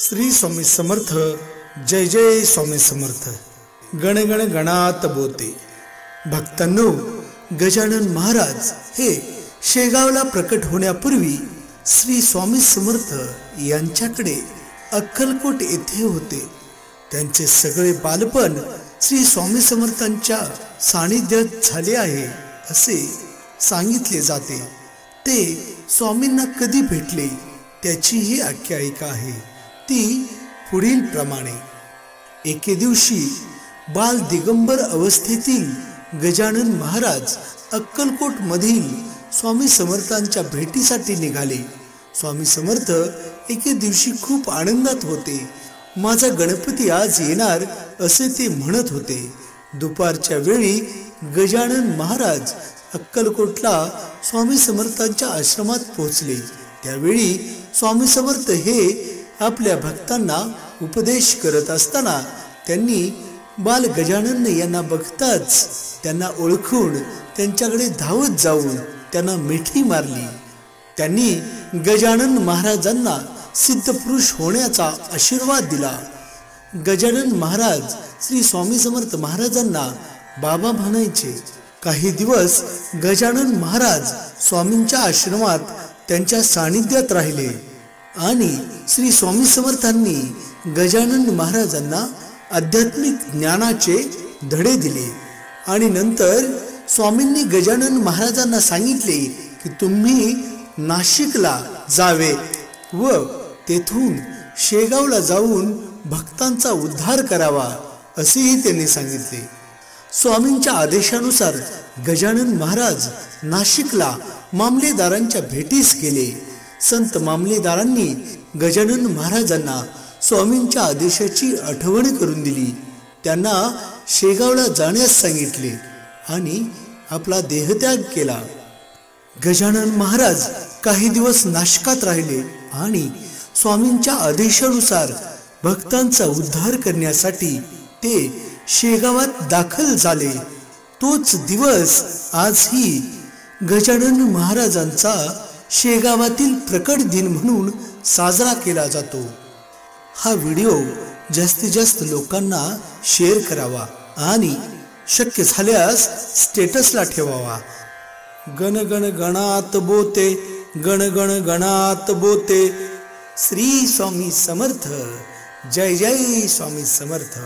श्री स्वामी समर्थ। जय जय स्वामी समर्थ। गण गण गणात बोते। भक्तांनो, गजानन महाराज हे शेगावला प्रकट होण्यापूर्वी श्री स्वामी समर्थ यांच्याकडे अक्कलकोट येथे होते। त्यांचे सगळे बालपण श्री स्वामी समर्थांच्या सानिध्यात झाले आहे असे सांगितले जाते। ते स्वामींना कधी भेटले त्याची ही आख्यायिका आहे। ती पुढील प्रमाणे। एके दिवशी बाल दिगंबर अवस्थेतील गजानन महाराज अक्कलकोट मधील स्वामी समर्थांच्या भेटीसाठी निघाले। स्वामी समर्थ एके दिवशी खूप आनंदात होते। माझा गणपती आज येणार असे ते म्हणत होते। दुपारच्या वेळी गजानन महाराज अक्कलकोटला स्वामी समर्थांच्या आश्रमात पोहोचले। त्यावेळी स्वामी समर्थ हे आपल्या भक्तांना उपदेश करत असताना त्यांनी बाल गजानन यांना बघताच त्यांना ओळखून त्यांच्याकडे धावत जाऊन त्यांना मिठी मारली। त्यांनी गजानन महाराजांना सिद्धपुरुष होण्याचा आशीर्वाद दिला। गजानन महाराज श्री स्वामी समर्थ महाराजांना बाबा म्हणायचे। काही दिवस गजानन महाराज स्वामींच्या आश्रमात त्यांच्या सानिध्यात राहिले आणि श्री स्वामी समर्थांनी गजानन महाराजांना आध्यात्मिक ज्ञानाचे धडे दिले। आणि नंतर स्वामींनी गजानन महाराजांना सांगितले की तुम्ही नाशिकला जावे व तेथून शेगावला जाऊन भक्तांचा उद्धार करावा असेही त्यांनी सांगितले। स्वामींच्या आदेशानुसार गजानन महाराज नाशिकला मामलेदारांच्या भेटीस गेले। संत मामलेदारांनी गजानन महाराजांना स्वामींच्या आदेशाची आठवण करून दिली। त्यांना शेगावला जाण्यास सांगितले आणि आपला देहत्याग केला। गजानन महाराज काही दिवस नाशिकात राहिले आणि स्वामींच्या आदेशानुसार भक्तांचा उद्धार करण्यासाठी ते शेगावात दाखल झाले। तोच दिवस आजही गजानन महाराजांचा शेगावातील प्रकट दिन म्हणून साजरा केला जातो। हा व्हिडिओ जास्तीत जास्त लोकांना शेअर करावा आणि शक्य झाल्यास स्टेटसला ठेवावा। गण गण गणात बोते, गण गण गणात बोते। श्री स्वामी समर्थ। जय जय स्वामी समर्थ।